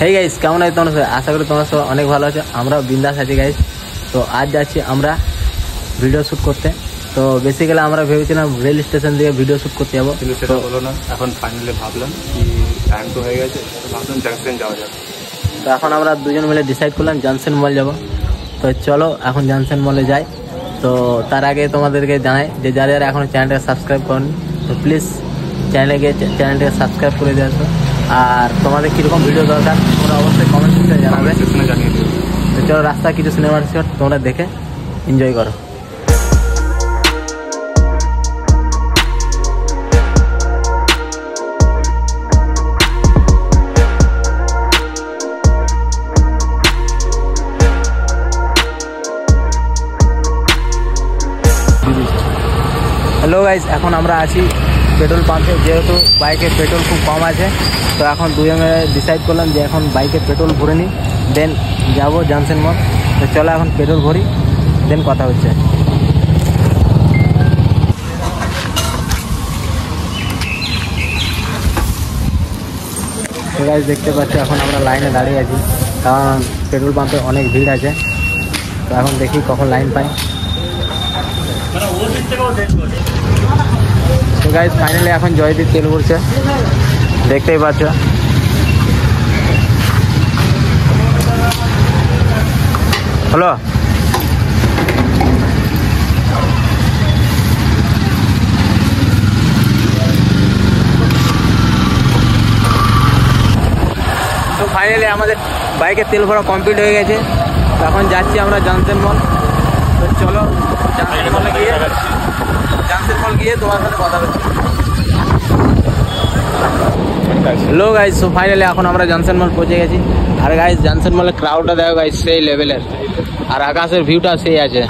Hey guys, কেমন আছে তোমরা সবাই? আশা করি তোমরা সবাই অনেক ভালো আছো। আমরাও বিন্দাস আছি গাইস। তো আজ যাচ্ছি আমরা ভিডিও শ্যুট করতে। তো বেসিক্যালি আমরা ভেবেছিলাম রেল স্টেশন দিয়ে ভিডিও শ্যুট করতে যাবো, কিন্তু সেটা হলো না। এখন ফাইনালি ভাবলাম কি টাইম তো হয়ে গেছে, ভাবলাম জাংশন যাওয়া যাবে। তো এখন আমরা দুজন মিলে ডিসাইড করলাম জনসন মল যাব। তো চলো এখন জনসন মলে যাই। তো তার আগে তোমাদেরকে জানাই যে যারা যারা এখনো চ্যানেলটা সাবস্ক্রাইব করেনি তো প্লিজ চ্যানেলটাকে সাবস্ক্রাইব করে দিয়ে আসো। আর তোমাদের কীরকম ভিডিও দরকার তোমরা অবশ্যই কমেন্ট সেকশনে জানাবে, জানিয়ে দিও। তো চলো রাস্তা কিছু সিনেমা শট তোমরা দেখে এনজয় করো। হ্যালো গাইস, এখন আমরা আছি পেট্রোল পাম্পে। যেহেতু বাইকের পেট্রোল খুব কম আছে, তো এখন দুজনে ডিসাইড করলাম যে এখন বাইকে পেট্রোল ভরে নিই, দেন যাবো জনসন মল। তো চলো এখন পেট্রোল ভরি, দেন কথা হচ্ছে। তো গাইস দেখতে পাচ্ছি এখন আমরা লাইনে দাঁড়িয়ে আছি, কারণ পেট্রোল পাম্পে অনেক ভিড় আছে। তো এখন দেখি কখন লাইন পাই। তো গাইস ফাইনালি এখন জয়দীপ তেল ভরছে, দেখতেই পাচ্ছ। হ্যালো, তো ফাইনালি আমাদের বাইকের তেল ভরা কমপ্লিট হয়ে গেছে। তো এখন যাচ্ছি আমরা জনসন মল। তো চলো জনসন মল গিয়ে তোমার সাথে কথা বলছি। হ্যালো গাইস, তো ফাইনালি এখন আমরা জনসন মল পৌঁছে গেছি। আর গাইস জনসন মলের ক্রাউডটা দেখো গাইস, সেই লেভেলের, আর আকাশের ভিউটা সেই আছে।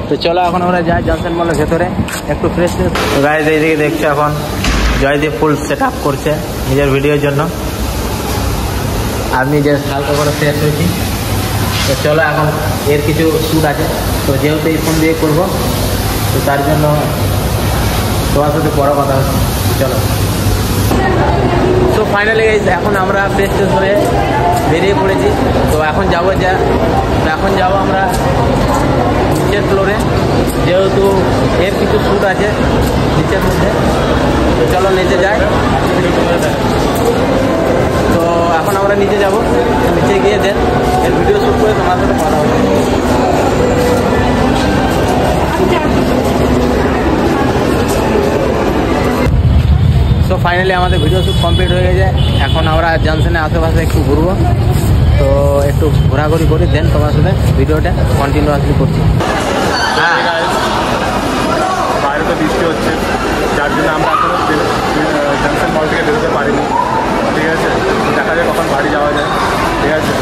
তো চলো এখন আমরা যাই জনসন মলের ভেতরে একটু ফ্রেশ। তো গাইস এইদিকে দেখছো এখন জয়দীপ ফুল সেট আপ করছে নিজের ভিডিওর জন্য। আমি যে হালকা করে ফ্রেশ হয়েছি। তো চলো এখন এর কিছু শ্যুট আছে, তো যেহেতু এই ফোন দিয়ে করবো, তো তার জন্য তোমার সাথে বড় কথা হচ্ছে। চলো। তো ফাইনালি এখন আমরা ফ্রেশ হয়ে বেরিয়ে পড়েছি। তো এখন যাবো আমরা নিচের ফ্লোরে, যেহেতু এর কিছু শ্যুট আছে নিচের মধ্যে। তো চলো নিচে যাই। তো এখন আমরা নিচে যাব, নিচে গিয়ে দেন এর ভিডিও শ্যুট করে তোমার সাথে কথা হবে। তো ফাইনালি আমাদের ভিডিও শ্যুট কমপ্লিট হয়ে গেছে। এখন আমরা জনসনের আশেপাশে একটু ঘুরবো, তো একটু ঘোরাঘুরি করি, দেন তোমার সাথে ভিডিওটা কন্টিনিউয়াসলি করছি। হ্যাঁ, বাইরে তো বৃষ্টি হচ্ছে, যার জন্য আমরা এখনো জংশন মল থেকে বেরোতে পারিনি। ঠিক আছে, দেখা যায় কখন বাড়ি যাওয়া যায়। ঠিক আছে,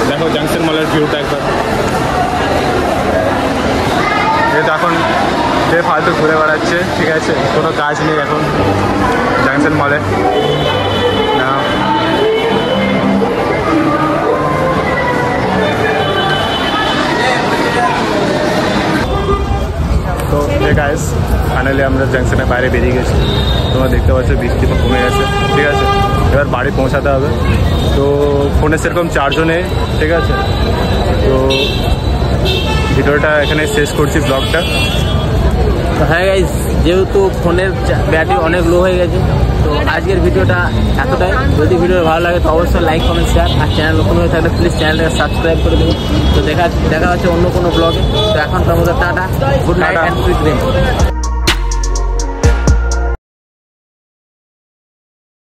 দেখো জংশন মলের ভিউটা একবার। যেহেতু এখন ফালতু ঘুরে বেড়াচ্ছে, ঠিক আছে, কোনো কাজ নেই এখন জংশন মলে না। তো গাইস ফাইনালি আমরা জংশনের বাইরে বেরিয়ে গেছি। তোমরা দেখতে পাচ্ছ বৃষ্টি কমে গেছে। ঠিক আছে, এবার বাড়ি পৌঁছাতে হবে। তো ফোনে সেরকম চার্জও নেই। ঠিক আছে, তো ভিডিওটা এখানে শেষ করছি, ব্লগটা। হ্যাঁ গাইস, যেহেতু ফোনের ব্যাটারি অনেক লো হয়ে গেছে, তো আজকের ভিডিওটা এতটাই। যদি ভিডিও ভালো লাগে তো অবশ্যই লাইক কমেন্ট শেয়ার, আর চ্যানেল নতুন হয়ে থাকলে প্লিজ চ্যানেলটাকে সাবস্ক্রাইব করে দেবেন। তো দেখা হচ্ছে অন্য কোনো ব্লগে। তো এখন তোমাদের tata, good night and sweet dream.